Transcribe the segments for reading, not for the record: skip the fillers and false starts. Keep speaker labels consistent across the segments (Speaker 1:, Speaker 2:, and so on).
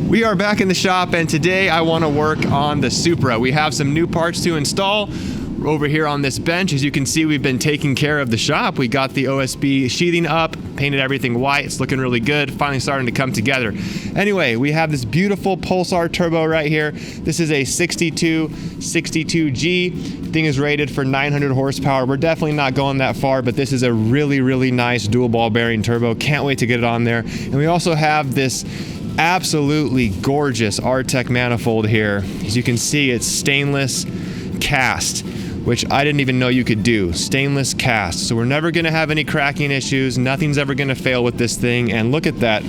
Speaker 1: We are back in the shop, and today I want to work on the Supra. We have some new parts to install over here on this bench. As you can see, we've been taking care of the shop. We got the OSB sheathing up, painted everything white. It's looking really good, finally starting to come together. Anyway, we have this beautiful Pulsar turbo right here. This is a 62G. Thing is rated for 900 horsepower. We're definitely not going that far, but this is a really nice dual ball bearing turbo. Can't wait to get it on there. And we also have this absolutely gorgeous R-Tech manifold here. As you can see, it's stainless cast, which I didn't even know you could do. Stainless cast. So we're never gonna have any cracking issues. Nothing's ever gonna fail with this thing. And look at that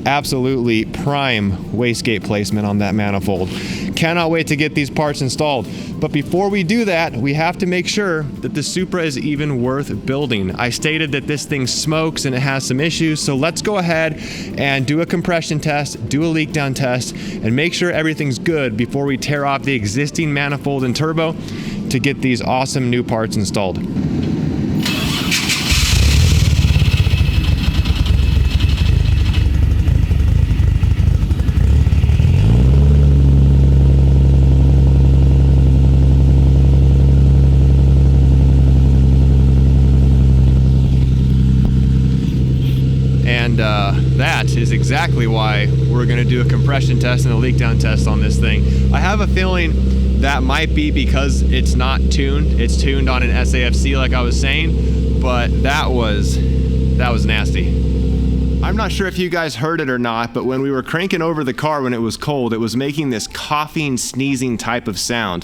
Speaker 1: absolutely prime wastegate placement on that manifold. Cannot wait to get these parts installed. But before we do that, we have to make sure that the Supra is even worth building. I stated that this thing smokes and it has some issues, so let's go ahead and do a compression test, do a leak down test, and make sure everything's good before we tear off the existing manifold and turbo to get these awesome new parts installed. That is exactly why we're going to do a compression test and a leak down test on this thing. I have a feeling that might be because it's not tuned. It's tuned on an SAFC like I was saying, but that was nasty. I'm not sure if you guys heard it or not, but when we were cranking over the car when it was cold, it was making this coughing, sneezing type of sound.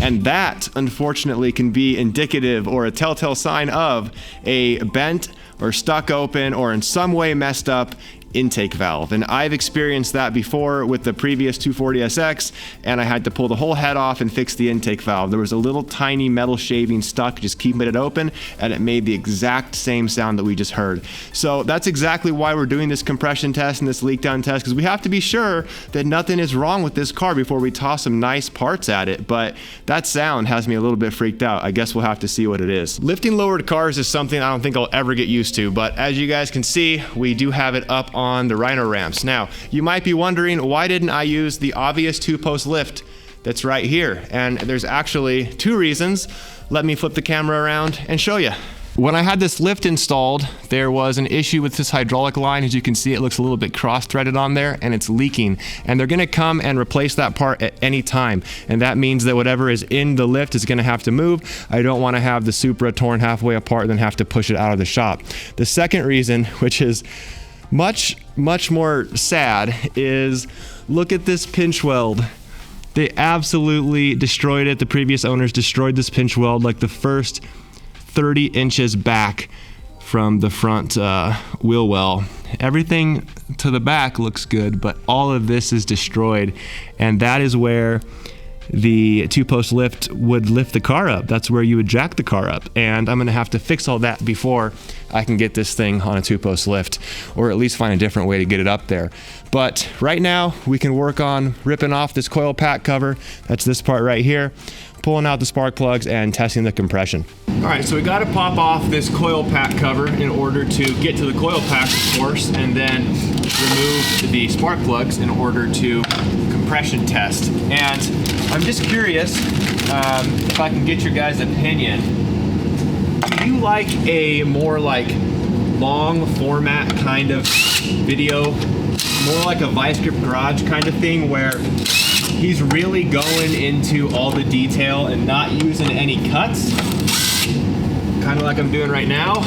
Speaker 1: And that, unfortunately, can be indicative or a telltale sign of a bent or stuck open or in some way messed up intake valve. And I've experienced that before with the previous 240SX, and I had to pull the whole head off and fix the intake valve. There was a little tiny metal shaving stuck just keeping it open, and it made the exact same sound that we just heard. So that's exactly why we're doing this compression test and this leak down test, because we have to be sure that nothing is wrong with this car before we toss some nice parts at it. But that sound has me a little bit freaked out. I guess we'll have to see what it is. Lifting lowered cars is something I don't think I'll ever get used to, but as you guys can see, we do have it up on the Rhino ramps. Now, you might be wondering, why didn't I use the obvious two-post lift that's right here? And there's actually two reasons. Let me flip the camera around and show you. When I had this lift installed, there was an issue with this hydraulic line. As you can see, it looks a little bit cross-threaded on there and it's leaking. And they're gonna come and replace that part at any time. And that means that whatever is in the lift is gonna have to move. I don't wanna have the Supra torn halfway apart and then have to push it out of the shop. The second reason, which is much more sad, is look at this pinch weld. They absolutely destroyed it. The previous owners destroyed this pinch weld like the first 30 inches back from the front wheel well. Everything to the back looks good, but all of this is destroyed, and that is where the two-post lift would lift the car up. That's where you would jack the car up, and I'm gonna have to fix all that before I can get this thing on a two-post lift, or at least find a different way to get it up there. But right now we can work on ripping off this coil pack cover. That's this part right here, pulling out the spark plugs and testing the compression. All right, so we got to pop off this coil pack cover in order to get to the coil pack, of course, and then remove the spark plugs in order to compression test. And I'm just curious if I can get your guys' opinion. Do you like a more like long format kind of video, more like a Vice Grip Garage kind of thing, where he's really going into all the detail and not using any cuts, kind of like I'm doing right now?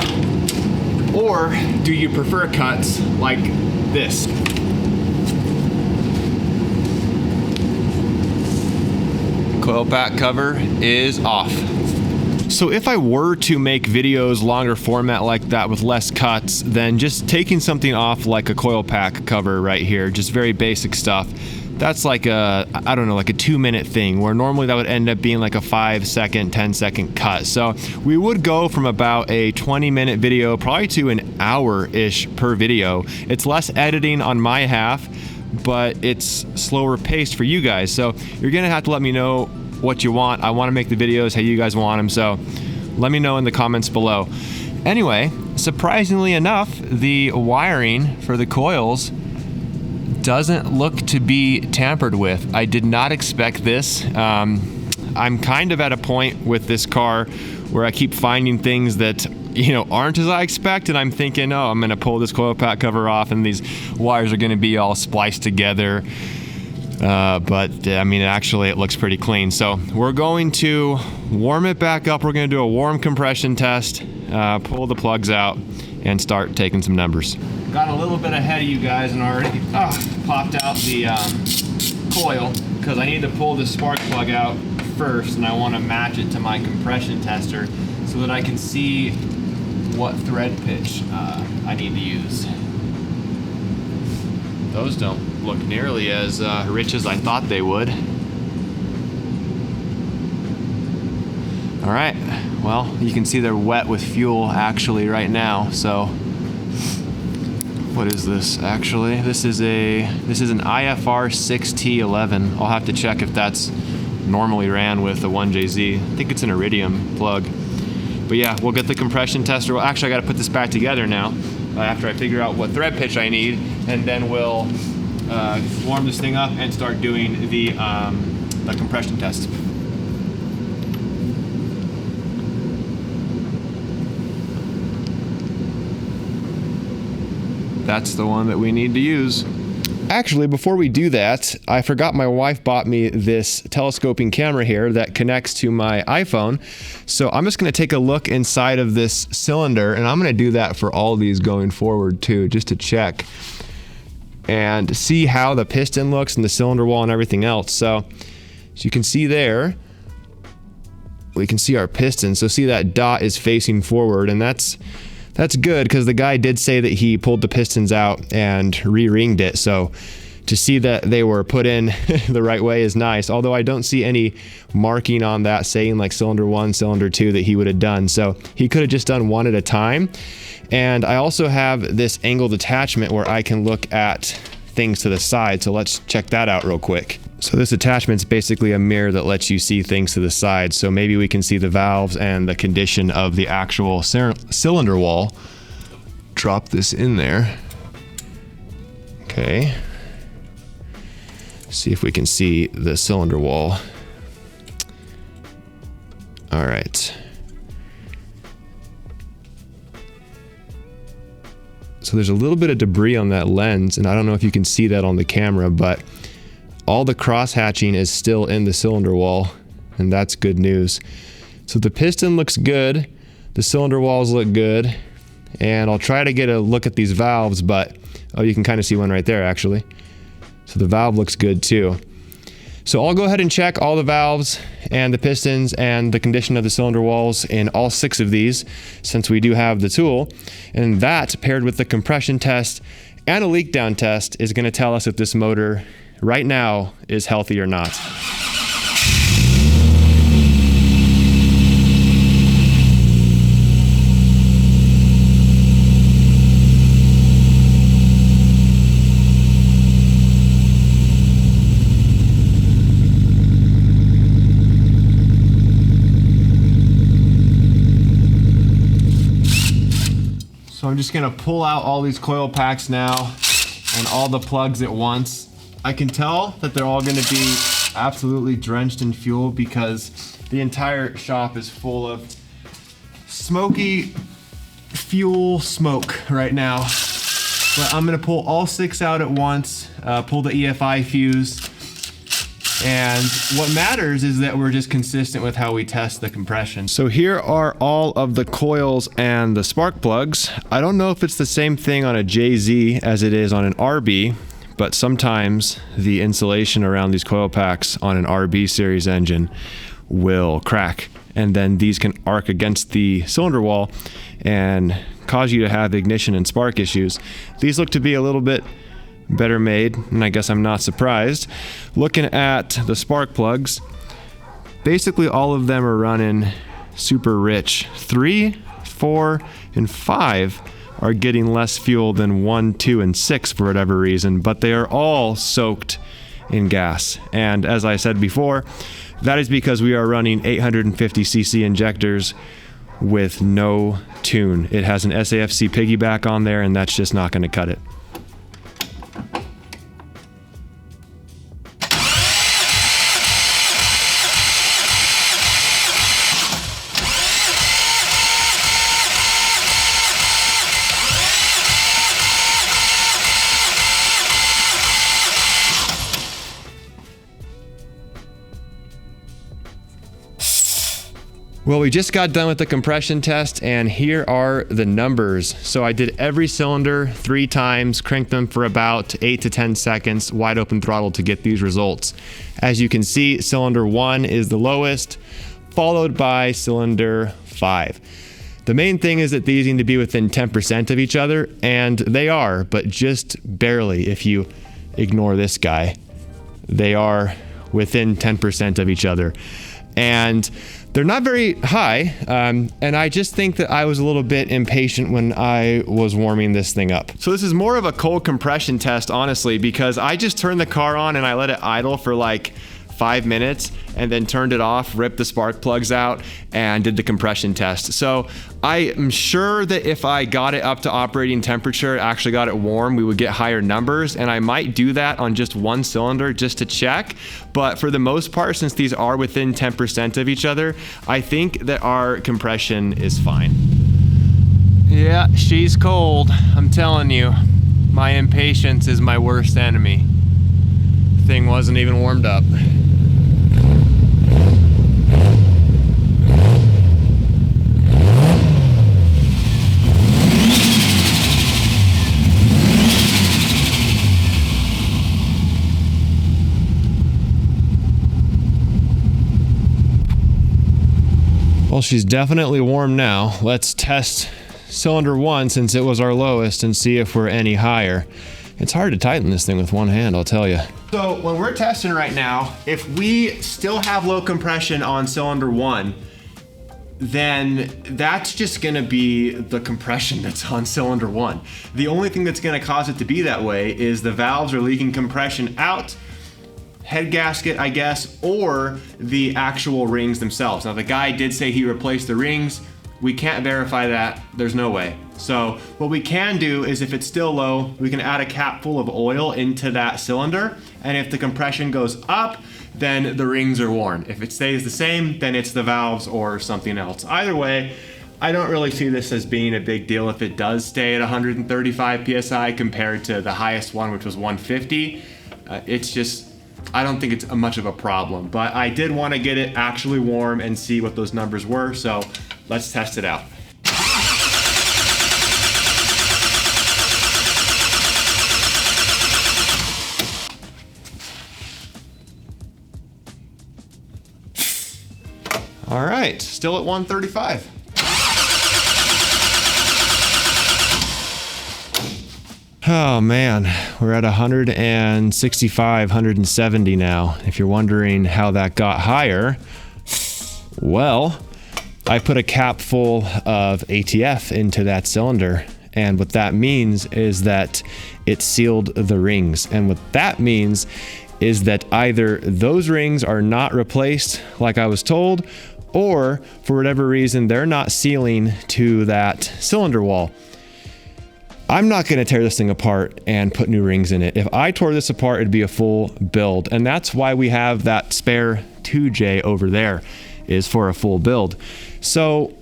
Speaker 1: Or do you prefer cuts like this? Coil pack cover is off. So if I were to make videos longer format like that with less cuts, then just taking something off like a coil pack cover right here, just very basic stuff, that's like a, I don't know, like a 2-minute thing, where normally that would end up being like a 5-second, 10-second cut. So we would go from about a 20-minute video probably to an hour-ish per video. It's less editing on my half, but it's slower paced for you guys. So you're gonna have to let me know what you want. I want to make the videos how you guys want them, so let me know in the comments below. Anyway, surprisingly enough, the wiring for the coils doesn't look to be tampered with. I did not expect this. I'm kind of at a point with this car where I keep finding things that, you know, aren't as I expect, and I'm thinking, oh, I'm gonna pull this coil pack cover off and these wires are gonna be all spliced together. But I mean, actually it looks pretty clean. So we're going to warm it back up. We're gonna do a warm compression test, pull the plugs out, and start taking some numbers. Got a little bit ahead of you guys and already popped out the coil, because I need to pull the spark plug out first, and I want to match it to my compression tester so that I can see what thread pitch I need to use. Those don't look nearly as rich as I thought they would. All right, well, you can see they're wet with fuel actually right now. So what is this actually? This is an IFR 6T11. I'll have to check if that's normally ran with the 1JZ. I think it's an iridium plug. But yeah, we'll get the compression tester. Well, actually, I got to put this back together now after I figure out what thread pitch I need, and then we'll warm this thing up and start doing the compression test. That's the one that we need to use. Actually, before we do that, I forgot my wife bought me this telescoping camera here that connects to my iPhone. So I'm just gonna take a look inside of this cylinder, and I'm gonna do that for all these going forward too, just to check and see how the piston looks and the cylinder wall and everything else. So as you can see there, we can see our piston. So see that dot is facing forward, and that's good, because the guy did say that he pulled the pistons out and re-ringed it. So to see that they were put in the right way is nice. Although I don't see any marking on that saying like cylinder 1, cylinder 2 that he would have done. So he could have just done one at a time. And I also have this angled attachment where I can look at things to the side. So let's check that out real quick. So this attachment's basically a mirror that lets you see things to the side. So maybe we can see the valves and the condition of the actual cylinder wall. Drop this in there. Okay. See if we can see the cylinder wall. All right. So there's a little bit of debris on that lens, and I don't know if you can see that on the camera, but all the cross hatching is still in the cylinder wall, and that's good news. So the piston looks good, the cylinder walls look good, and I'll try to get a look at these valves, but oh, you can kind of see one right there actually. So the valve looks good too. So I'll go ahead and check all the valves and the pistons and the condition of the cylinder walls in all 6 of these, since we do have the tool. And that, paired with the compression test and a leak down test, is going to tell us if this motor right now is healthy or not. So I'm just gonna pull out all these coil packs now and all the plugs at once. I can tell that they're all gonna be absolutely drenched in fuel because the entire shop is full of smoky fuel smoke right now. But I'm gonna pull all 6 out at once, pull the EFI fuse. And what matters is that we're just consistent with how we test the compression. So here are all of the coils and the spark plugs. I don't know if it's the same thing on a JZ as it is on an RB, but sometimes the insulation around these coil packs on an RB series engine will crack, and then these can arc against the cylinder wall and cause you to have ignition and spark issues. These look to be a little bit better made, and I guess I'm not surprised. Looking at the spark plugs, basically all of them are running super rich. 3, 4, and 5 are getting less fuel than 1, 2, and 6 for whatever reason, but they are all soaked in gas. And as I said before, that is because we are running 850cc injectors with no tune. It has an SAFC piggyback on there, and that's just not going to cut it. Well, we just got done with the compression test, and here are the numbers. So I did every cylinder 3 times, cranked them for about 8 to 10 seconds, wide open throttle to get these results. As you can see, cylinder 1 is the lowest, followed by cylinder 5. The main thing is that these need to be within 10% of each other, and they are, but just barely. If you ignore this guy, they are within 10% of each other. And they're not very high, and I just think that I was a little bit impatient when I was warming this thing up. So this is more of a cold compression test, honestly, because I just turned the car on and I let it idle for like 5 minutes and then turned it off, ripped the spark plugs out, and did the compression test. So I am sure that if I got it up to operating temperature, actually got it warm, we would get higher numbers, and I might do that on just one cylinder just to check. But for the most part, since these are within 10% of each other, I think that our compression is fine. Yeah, she's cold. I'm telling you, my impatience is my worst enemy. Thing wasn't even warmed up. Well, she's definitely warm now. Let's test cylinder 1 since it was our lowest and see if we're any higher. It's hard to tighten this thing with one hand, I'll tell you. So when we're testing right now, if we still have low compression on cylinder 1, then that's just gonna be the compression that's on cylinder 1. The only thing that's gonna cause it to be that way is the valves are leaking compression out, head gasket, I guess, or the actual rings themselves. Now the guy did say he replaced the rings. We can't verify that, there's no way. So what we can do is if it's still low, we can add a cap full of oil into that cylinder, and if the compression goes up, then the rings are worn. If it stays the same, then it's the valves or something else. Either way, I don't really see this as being a big deal if it does stay at 135 PSI compared to the highest one, which was 150. It's just, I don't think it's much of a problem, but I did want to get it actually warm and see what those numbers were, so let's test it out. All right, still at 135. Oh man, we're at 165, 170 now. If you're wondering how that got higher, well, I put a cap full of ATF into that cylinder. And what that means is that it sealed the rings. And what that means is that either those rings are not replaced like I was told, or for whatever reason, they're not sealing to that cylinder wall. I'm not gonna tear this thing apart and put new rings in it. If I tore this apart, it'd be a full build. And that's why we have that spare 2J over there, is for a full build. So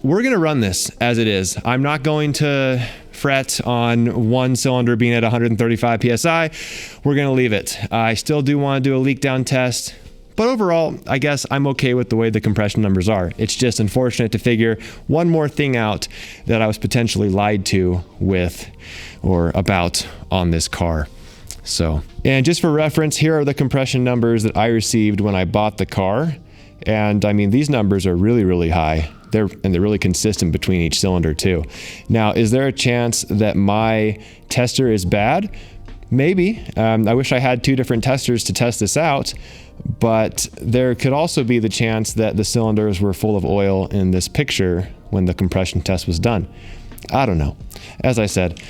Speaker 1: we're gonna run this as it is. I'm not going to fret on one cylinder being at 135 PSI. We're gonna leave it. I still do wanna do a leak down test, but overall, I guess I'm okay with the way the compression numbers are. It's just unfortunate to figure one more thing out that I was potentially lied to with or about on this car. So, and just for reference, here are the compression numbers that I received when I bought the car. And I mean, these numbers are really, really high. They're really consistent between each cylinder too. Now, is there a chance that my tester is bad? Maybe. I wish I had 2 different testers to test this out, but there could also be the chance that the cylinders were full of oil in this picture when the compression test was done. I don't know. As I said,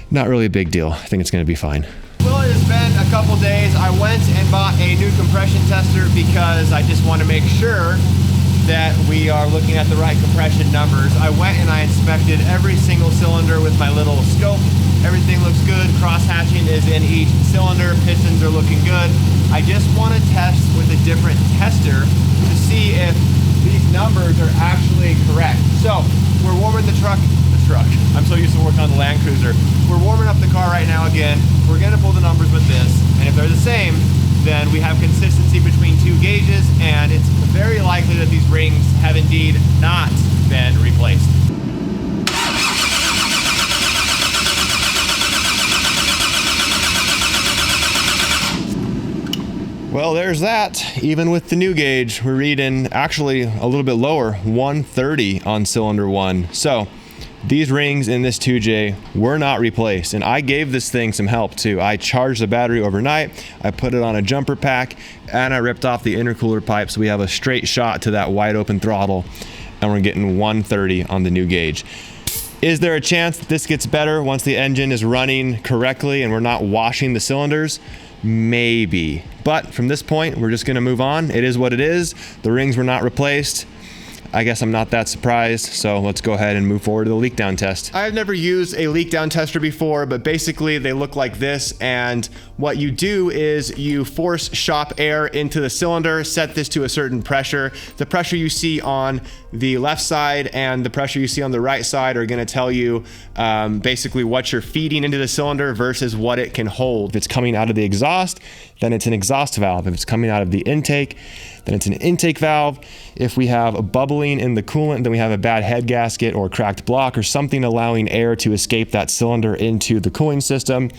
Speaker 1: not really a big deal. I think it's gonna be fine. Well, it has been a couple days. I went and bought a new compression tester because I just want to make sure that we are looking at the right compression numbers. I went and I inspected every single cylinder with my little scope. Everything looks good. Cross hatching is in each cylinder. Pistons are looking good. I just want to test with a different tester to see if these numbers are actually correct. So we're warming the truck. I'm so used to working on the Land Cruiser. We're warming up the car right now again. We're gonna pull the numbers with this, and if they're the same, then we have consistency between two gauges, and it's very likely that these rings have indeed not been replaced. Well, there's that. Even with the new gauge, we're reading actually a little bit lower, 130 on cylinder 1. So these rings in this 2J were not replaced, and I gave this thing some help too. I charged the battery overnight, I put it on a jumper pack, and I ripped off the intercooler pipe so we have a straight shot to that wide open throttle, and we're getting 130 on the new gauge. Is there a chance that this gets better once the engine is running correctly and we're not washing the cylinders? Maybe. But from this point, we're just gonna move on. It is what it is. The rings were not replaced. I guess I'm not that surprised, so let's go ahead and move forward to the leak down test. I've never used a leak down tester before, but basically they look like this, and what you do is you force shop air into the cylinder, set this to a certain pressure. The pressure you see on the left side and the pressure you see on the right side are gonna tell you basically what you're feeding into the cylinder versus what it can hold. If it's coming out of the exhaust, then it's an exhaust valve. If it's coming out of the intake, then it's an intake valve. If we have a bubbling in the coolant, then we have a bad head gasket or cracked block or something allowing air to escape that cylinder into the cooling system.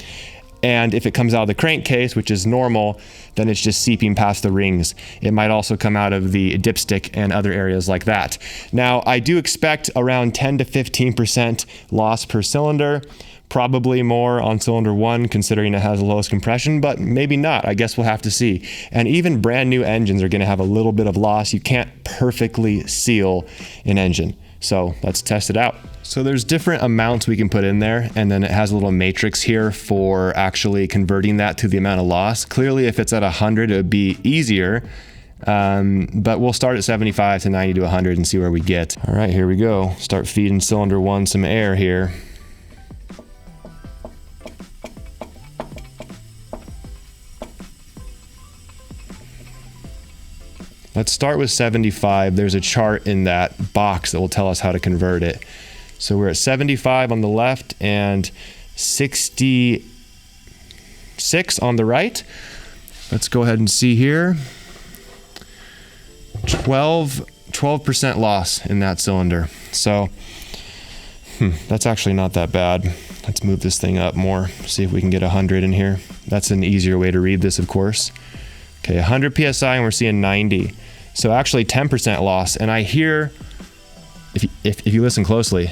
Speaker 1: And if it comes out of the crankcase, which is normal, then it's just seeping past the rings. It might also come out of the dipstick and other areas like that. Now, I do expect around 10 to 15% loss per cylinder. Probably more on cylinder 1 considering it has the lowest compression, but maybe not. I guess we'll have to see. And even brand new engines are gonna have a little bit of loss. You can't perfectly seal an engine. So let's test it out. So there's different amounts we can put in there, and then it has a little matrix here for actually converting that to the amount of loss. Clearly, if it's at 100, it would be easier. But we'll start at 75 to 90 to 100 and see where we get. All right, here we go. Start feeding cylinder 1 some air here. Let's start with 75. There's a chart in that box that will tell us how to convert it. So we're at 75 on the left and 66 on the right. Let's go ahead and see here. 12% loss in that cylinder. So that's actually not that bad. Let's move this thing up more, see if we can get 100 in here. That's an easier way to read this, of course. Okay, 100 PSI and we're seeing 90. So actually 10% loss. And I hear, if you listen closely,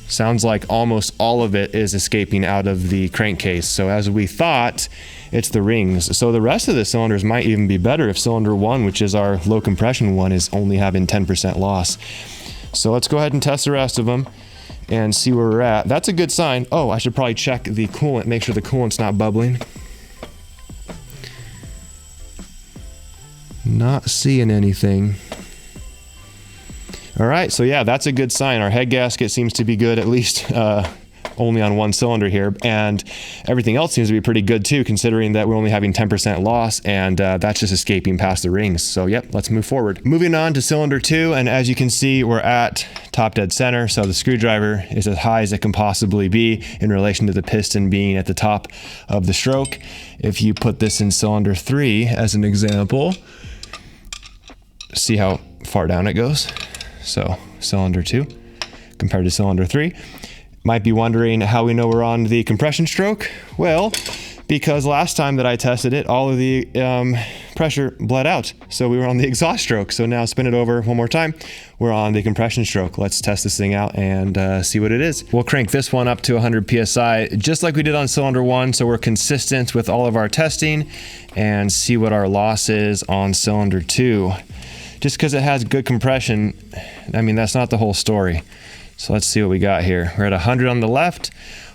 Speaker 1: sounds like almost all of it is escaping out of the crankcase. So as we thought, it's the rings. So the rest of the cylinders might even be better if cylinder 1, which is our low compression one, is only having 10% loss. So let's go ahead and test the rest of them and see where we're at. That's a good sign. Oh, I should probably check the coolant, make sure the coolant's not bubbling. Not seeing anything. All right, so yeah, that's a good sign. Our head gasket seems to be good, at least only on one cylinder here, and everything else seems to be pretty good too, considering that we're only having 10% loss, and that's just escaping past the rings. So yep, let's move forward. Moving on to cylinder 2, and as you can see, we're at top dead center, so the screwdriver is as high as it can possibly be in relation to the piston being at the top of the stroke. If you put this in cylinder 3 as an example, see how far down it goes. So cylinder 2 compared to cylinder 3. Might be wondering how we know we're on the compression stroke. Well, because last time that I tested it, all of the pressure bled out. So we were on the exhaust stroke. So now spin it over one more time. We're on the compression stroke. Let's test this thing out and see what it is. We'll crank this one up to 100 PSI, just like we did on cylinder 1. So we're consistent with all of our testing, and see what our loss is on cylinder 2. Just because it has good compression, I mean, that's not the whole story. So let's see what we got here. We're at 100 on the left.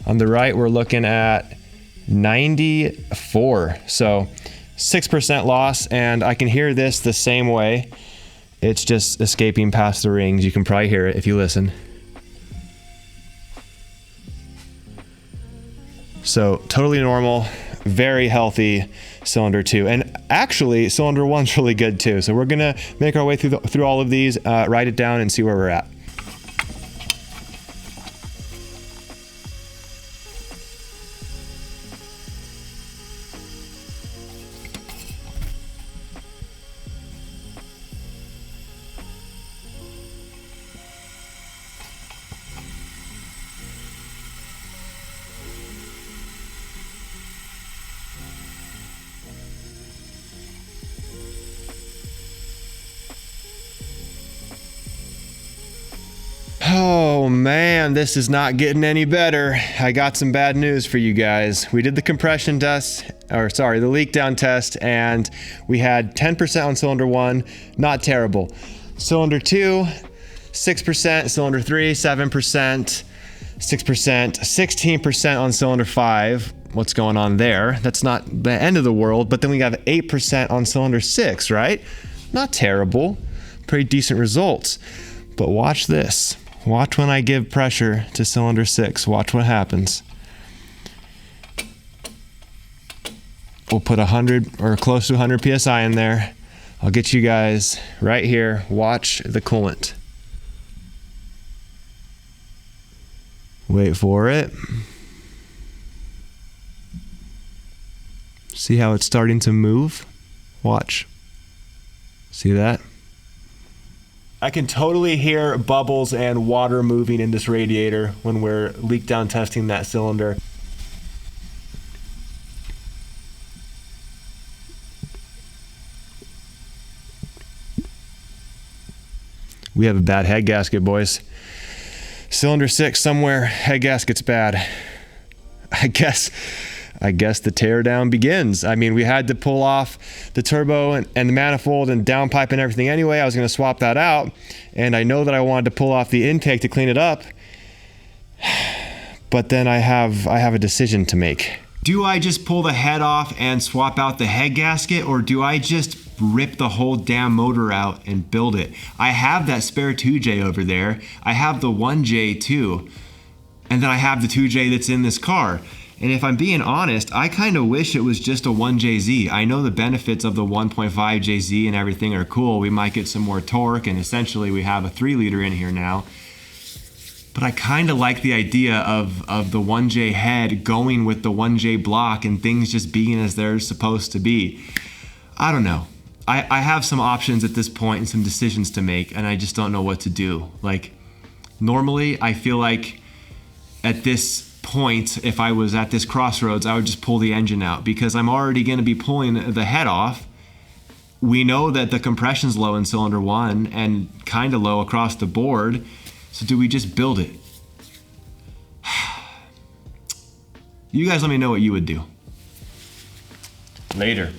Speaker 1: On the right, we're looking at 94. So 6% loss, and I can hear this the same way. It's just escaping past the rings. You can probably hear it if you listen. So totally normal, very healthy cylinder 2. And actually cylinder 1's really good too. So we're gonna make our way through all of these, write it down and see where we're at. Oh man, this is not getting any better. I got some bad news for you guys. We did the compression test, or sorry, the leak down test, and we had 10% on cylinder 1, not terrible. Cylinder 2, 6%, cylinder 3, 7%, 6%, 16% on cylinder 5. What's going on there? That's not the end of the world, but then we got 8% on cylinder 6, right? Not terrible, pretty decent results. But watch this. Watch when I give pressure to cylinder 6. Watch what happens. We'll put 100 or close to 100 PSI in there. I'll get you guys right here. Watch the coolant. Wait for it. See how it's starting to move? Watch. See that? I can totally hear bubbles and water moving in this radiator when we're leak down testing that cylinder. We have a bad head gasket, boys. Cylinder 6 somewhere, head gasket's bad. I guess the teardown begins. I mean, we had to pull off the turbo and the manifold and downpipe and everything anyway. I was going to swap that out, and I know that I wanted to pull off the intake to clean it up, but then I have a decision to make. Do I just pull the head off and swap out the head gasket, or do I just rip the whole damn motor out and build it? I have that spare 2J over there. I have the 1J too, and then I have the 2J that's in this car. And if I'm being honest, I kind of wish it was just a 1JZ. I know the benefits of the 1.5 JZ and everything are cool. We might get some more torque, and essentially we have a 3-liter in here now. But I kind of like the idea of the 1J head going with the 1J block and things just being as they're supposed to be. I don't know. I have some options at this point and some decisions to make, and I just don't know what to do. Like, normally I feel like at this point, if I was at this crossroads, I would just pull the engine out because I'm already going to be pulling the head off. We know that the compression's low in cylinder 1 and kind of low across the board. So do we just build it? You guys let me know what you would do. Later.